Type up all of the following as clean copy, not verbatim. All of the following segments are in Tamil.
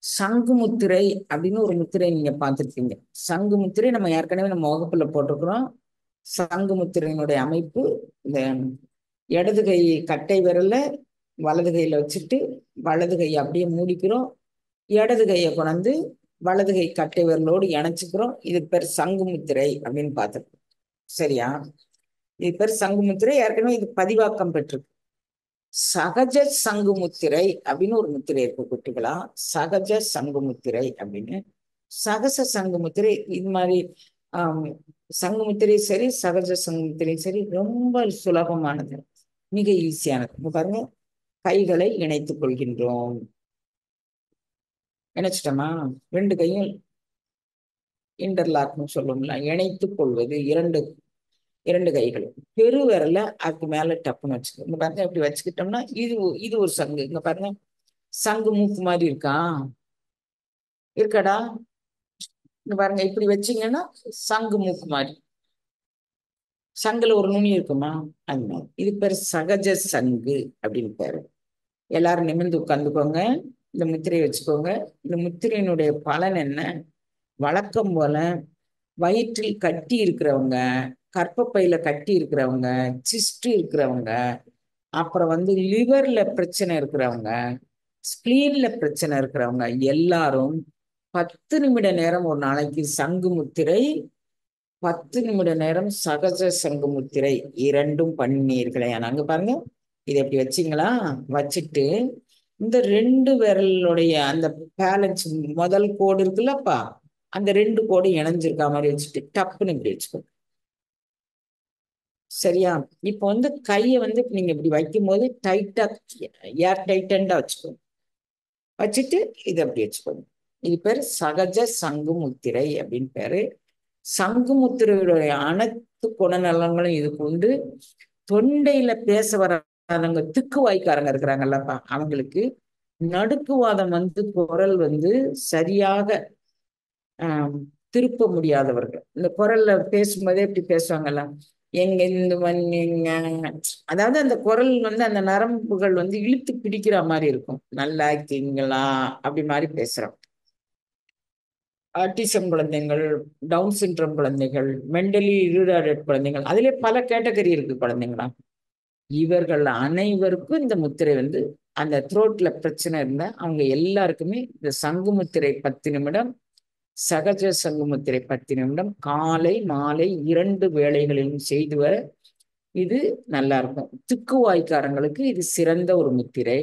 சங்கு முத்திரை அப்படின்னு ஒரு முத்திரை நீங்க பார்த்திருப்பீங்க. சங்கு முத்திரை நம்ம ஏற்கனவே நம்ம வகுப்புல போட்டிருக்கிறோம். சங்கு முத்திரையினுடைய அமைப்பு இந்த இடது கை கட்டை விரல்ல வலது கையில வச்சுட்டு வலது கையை அப்படியே மூடிக்கிறோம். இடது கையை கொண்டு வலது கை கட்டை விரலோடு இணைச்சுக்கிறோம். இது பேர் சங்கு முத்திரை அப்படின்னு பார்த்துருக்கோம். சரியா? இது பேர் சங்கு முத்திரை. ஏற்கனவே இது பதிவாக்கம் பெற்றிருக்கு. சகஜ சங்கு முத்திரை அப்படின்னு ஒரு முத்திரை இருக்கு குட்டிகளா. சகஜ சங்கு முத்திரை அப்படின்னு. சகச சங்கு முத்திரை இது மாதிரி ஆஹ் சங்கு முத்திரை சரி, சகஜ சங்கு முத்திரை சரி, ரொம்ப சுலபமானது, மிக ஈஸியானது. இப்ப பாருங்க, கைகளை இணைத்துக் கொள்கின்றோம். இணைச்சிட்டோமா? ரெண்டு கையும் இன்டர்லாக்னு சொல்லுவோம்ல, இணைத்துக் கொள்வது. இரண்டு இரண்டு கைகளும் பெருவிரல அதுக்கு மேல டப்புன்னு வச்சுக்கோ. இங்க பாருங்க, இப்படி வச்சுக்கிட்டோம்னா இது இது ஒரு சங்கு. இங்க பாருங்க, சங்கு மூக்கு மாதிரி இருக்கா? இருக்காடா? இங்க பாருங்க, இப்படி வச்சீங்கன்னா சங்கு மூக்கு மாதிரி. சங்குல ஒரு நுனி இருக்குமா? அது மாதிரி. இது பேர் சகஜ சங்கு அப்படின்னு பேரு. எல்லாரும் நிமிர்ந்து உட்கார்ந்துக்கோங்க. இந்த முத்திரையை வச்சுக்கோங்க. இந்த முத்திரையினுடைய பலன் என்ன? வழக்கம் போல வயிற்றில் கட்டி இருக்கிறவங்க, கர்ப்பப்பையில கட்டி இருக்கிறவங்க, சிஸ்ட் இருக்கிறவங்க, அப்புறம் லிவர்ல பிரச்சனை இருக்கிறவங்க, ஸ்பிளீன்ல பிரச்சனை இருக்கிறவங்க எல்லாரும் 10 நிமிட நேரம் ஒரு நாளைக்கு சங்கு முத்திரை, 10 நிமிட நேரம் சகஜ சங்கு முத்திரை இரண்டும் பண்ணீர்களே. அங்க பாருங்க, இதை எப்படி வச்சிங்களா? வச்சுட்டு இந்த ரெண்டு விரலுடைய அந்த பேலன்ஸ் முதல் கோடு இருக்குல்லப்பா, அந்த ரெண்டு கோடு இணைஞ்சிருக்கா மாதிரி வச்சுட்டு டப்புன்னு இப்படி வச்சுக்கோ. சரியா? இப்போ கையை நீங்க இப்படி வைக்கும் போது டைட்டா, ஏர் டைட்டண்டா வச்சுக்கோ. வச்சுட்டு இதை அப்படி வச்சுக்கோங்க. இது பேரு சகஜ சங்கு முத்திரை அப்படின்னு பேரு. சங்கு முத்திரையுடைய அனைத்து குணநலங்களும் இதுக்கு உண்டு. தொண்டையில பேச வராதவங்க, திக்கு வாய்க்காரங்க இருக்கிறாங்கல்லப்பா, அவங்களுக்கு நடுக்குவாதம் குரல் சரியாக ஆஹ் திருப்ப முடியாதவர்கள், இந்த குரல்ல பேசும்போதே இப்படி பேசுவாங்கல்ல, எங்க இந்த நீங்க, அதாவது அந்த குரல் அந்த நரம்புகள் இழுத்து பிடிக்கிற மாதிரி இருக்கும். நல்லா இருக்கீங்களா அப்படி மாதிரி பேசுறோம். ஆட்டிசம் குழந்தைகள், டவுன் சிண்ட்ரோம் குழந்தைகள், மென்டலி ரிட்டார்டட் குழந்தைகள், அதிலே பல கேட்டகரி இருக்கு குழந்தைங்களா. இவர்கள் அனைவருக்கும் இந்த முத்திரை அந்த த்ரோட்ல பிரச்சனை இருந்தா அவங்க எல்லாருக்குமே இந்த சங்கு முத்திரை 10 நிமிடம், சகஜ சங்கு முத்திரை 10 நிமிடம் காலை மாலை 2 வேளைகளிலும் செய்து வர இது நல்லா இருக்கும். திக்குவாய்க்காரங்களுக்கு இது சிறந்த ஒரு முத்திரை.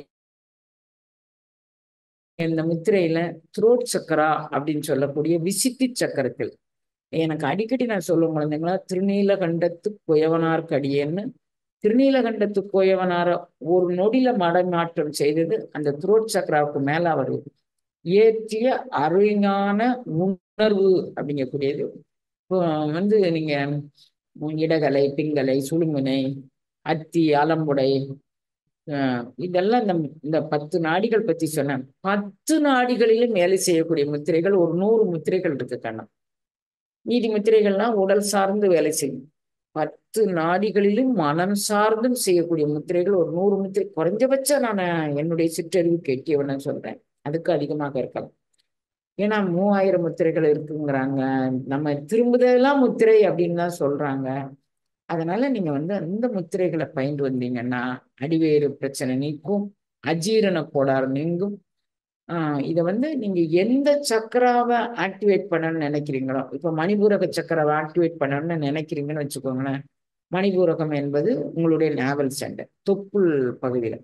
இந்த முத்திரையில த்ரோட் சக்கரா அப்படின்னு சொல்லக்கூடிய விசித்தி சக்கரத்தில், எனக்கு அடிக்கடி நான் சொல்லுவேன் குழந்தைங்களா, திருநீலகண்டத்து குயவனார் கடியேன்னு. திருநீலகண்டத்து குயவனார ஒரு நொடியில மடமாற்றம் செய்தது அந்த த்ரோட் சக்கராவுக்கு மேல அவர் ஏற்றிய அருஞான உணர்வு அப்படிங்கக்கூடியது. இப்போ நீங்க இடகலை, பிங்கலை, சுழுமுனை, அத்தி, அலம்புடை, இதெல்லாம் இந்த 10 நாடிகள் பத்தி சொன்னேன். 10 நாடிகளிலும் வேலை செய்யக்கூடிய முத்திரைகள் ஒரு 100 முத்திரைகள் இருக்கு கண்ணா. மீதி முத்திரைகள்லாம் உடல் சார்ந்து வேலை செய்யும். 10 நாடிகளிலும் மனம் சார்ந்தும் செய்யக்கூடிய முத்திரைகள் ஒரு 100 முத்திரை குறைஞ்சபட்சம் நான் என்னுடைய சிற்றறிவு கேட்டியவன சொல்றேன். அதுக்கு அதிகமாக இருக்கலாம். ஏன்னா 3000 முத்திரைகள் இருக்குங்கிறாங்க. நம்ம திரும்புதெல்லாம் முத்திரை அப்படின்னு தான் சொல்றாங்க. அதனால நீங்க அந்த முத்திரைகளை பயின்று வந்தீங்கன்னா அடிவேறு பிரச்சனை நீக்கும், அஜீரண கோளாறு நீங்கும். இதை நீங்க எந்த சக்கராவை ஆக்டிவேட் பண்ணணும்னு நினைக்கிறீங்களோ, இப்ப மணிபூரக சக்கராவை ஆக்டிவேட் பண்ணணும்னு நினைக்கிறீங்கன்னு வச்சுக்கோங்களேன். மணிபூரகம் என்பது உங்களுடைய நேவல் சென்டர், தொப்புள் பகுதியில.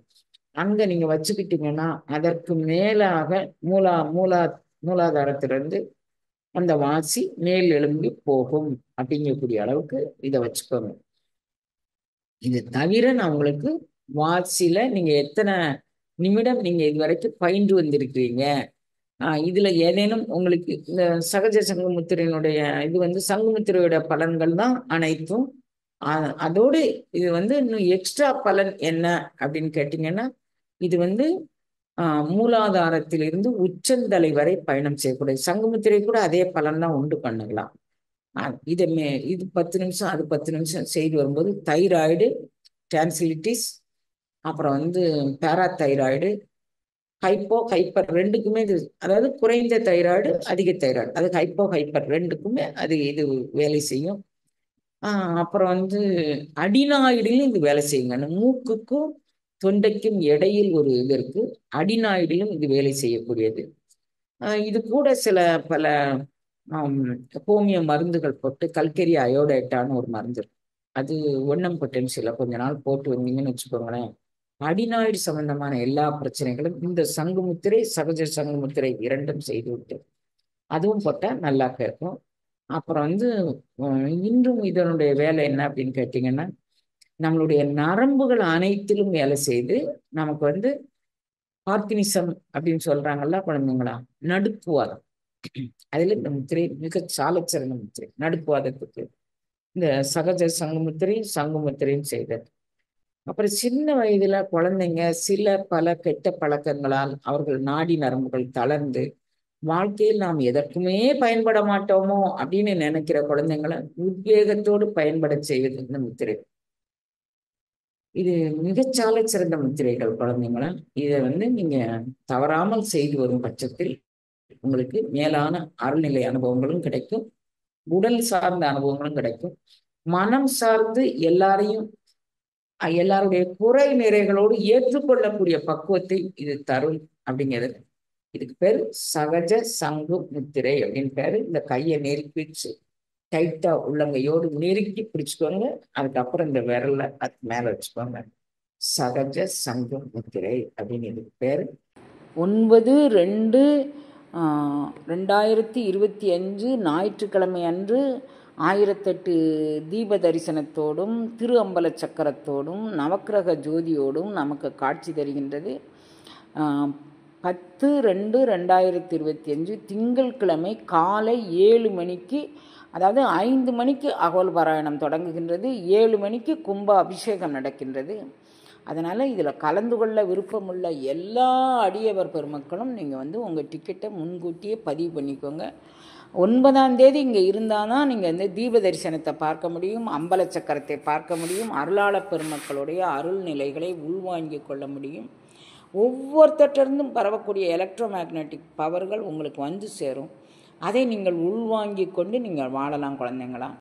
அங்க நீங்க வச்சுக்கிட்டீங்கன்னா அதற்கு மேலாக மூலாதாரத்திலிருந்து அந்த வாசி மேல் எழும்பி போகும் அப்படிங்கக்கூடிய அளவுக்கு இதை வச்சுக்கோங்க. இது தவிர நான் உங்களுக்கு வாசியில நீங்க எத்தனை நிமிடம் நீங்க இதுவரைக்கும் பயின்று வந்திருக்கிறீங்க, இதுல ஏதேனும் உங்களுக்கு இந்த சகஜ சங்குமுத்திரையினுடைய இது சங்குமுத்திரையோட பலன்கள் தான் அனைத்தும். அதோடு இது இன்னும் எக்ஸ்ட்ரா பலன் என்ன அப்படின்னு கேட்டீங்கன்னா, இது மூலாதாரத்திலிருந்து உச்சந்தலை வரை பயணம் செய்யக்கூடிய சங்குமுத்திரை கூட அதே பலன் தான் உண்டு பண்ணலாம். இது 10 நிமிஷம், அது 10 நிமிஷம் செய்து வரும்போது தைராய்டு, டான்சிலிட்டிஸ், அப்புறம் பேராதைராய்டு, ஹைப்போ ஹைப்பர் ரெண்டுக்குமே இது, அதாவது குறைந்த தைராய்டு அதிக தைராய்டு, அது ஹைப்போ ஹைப்பர் ரெண்டுக்குமே அது இது வேலை செய்யும். அப்புறம் வந்து அடிநாயிடிலும் இது வேலை செய்யுங்க. அந்த மூக்குக்கும் தொண்டைக்கும் இடையில் ஒரு இது இருக்கு, அடிநாயிடிலும் இது வேலை செய்யக்கூடியது. இது கூட சில பல ஹோமியோ மருந்துகள் போட்டு, கல்கரி அயோடேட்டான்னு ஒரு மருந்து இருக்கு, அது ஒன்னம் பொட்டன்சியல கொஞ்ச நாள் போட்டு வந்தீங்கன்னு வச்சுக்கோங்களேன், அடிநாய்டு சம்பந்தமான எல்லா பிரச்சனைகளும் இந்த சங்குமுத்திரை, சகஜ சங்குமுத்திரை இரண்டும் செய்து விட்டு அதுவும் போட்டா நல்லா கேட்கும். அப்புறம் வந்து இன்றும் இதனுடைய வேலை என்ன அப்படின்னு கேட்டீங்கன்னா, நம்மளுடைய நரம்புகள் அனைத்திலும் வேலை செய்து நமக்கு வந்து பார்க்கினிசம் அப்படின்னு சொல்றாங்கல்ல குழந்தைங்களா, நடுக்குவாதம், அதுல இந்த முத்திரை மிக சாலச்சிறந்த முத்திரை நடுக்குவாதத்துக்கு இந்த சகஜ சங்குமுத்திரை சங்குமுத்திரையும் செய்தது. அப்புறம் சின்ன வயதுல குழந்தைங்க சில பல கெட்ட பழக்கங்களால் அவர்கள் நாடி நரம்புகள் தளர்ந்து வாழ்க்கையில் நாம் எதற்குமே பயன்பட மாட்டோமோ அப்படின்னு நினைக்கிற குழந்தைங்களை உத்வேகத்தோடு பயன்பட செய்வது இந்த முத்திரை. இது மிகச்சால சிறந்த முத்திரைகள் குழந்தைங்களா. இதை வந்து நீங்க தவறாமல் செய்து வரும் பட்சத்தில் உங்களுக்கு மேலான அருள்நிலை அனுபவங்களும் கிடைக்கும், உடல் சார்ந்த அனுபவங்களும் கிடைக்கும், மனம் சார்ந்து எல்லாரையும் எல்லாருடைய குறை நிறைகளோடு ஏற்றுக்கொள்ளக்கூடிய பக்குவத்தை இது தரும் அப்படிங்கிறது. இதுக்கு பேரு சகஜ சங்கு முத்திரை அப்படின்னு பேரு. இந்த கையை நெருக்கி வச்சு டைட்டா உள்ளங்கையோடு நெருக்கி பிடிச்சுக்கோங்க, அதுக்கப்புறம் இந்த விரல்ல அது மேல வச்சுக்கோங்க. சகஜ சங்கு முத்திரை அப்படின்னு இதுக்கு பேரு. 9/2/2025 ஞாயிற்றுக்கிழமை அன்று 1008 தீப தரிசனத்தோடும் திரு அம்பல சக்கரத்தோடும் நவக்கிரக ஜோதியோடும் நமக்கு காட்சி தருகின்றது. 10/2/2025 திங்கட்கிழமை காலை 7 மணிக்கு, அதாவது 5 மணிக்கு அகோல் பாராயணம் தொடங்குகின்றது, 7 மணிக்கு கும்ப அபிஷேகம் நடக்கின்றது. அதனால் இதில் கலந்து கொள்ள விருப்பமுள்ள எல்லா அடியவர் பெருமக்களும் நீங்கள் வந்து உங்கள் டிக்கெட்டை முன்கூட்டியே பதிவு பண்ணிக்கோங்க. 9ஆம் தேதி இங்கே இருந்தால் தான் நீங்கள் வந்து தீப தரிசனத்தை பார்க்க முடியும், அம்பல சக்கரத்தை பார்க்க முடியும், அருளாளப் பெருமக்களுடைய அருள் நிலைகளை உள்வாங்கிக் கொள்ள முடியும். ஒவ்வொருத்தட்டிருந்தும் பரவக்கூடிய எலக்ட்ரோ மேக்னட்டிக் பவர்கள் உங்களுக்கு வந்து சேரும். அதை நீங்கள் உள்வாங்கிக் கொண்டு நீங்கள் வாழலாம் குழந்தைங்களா.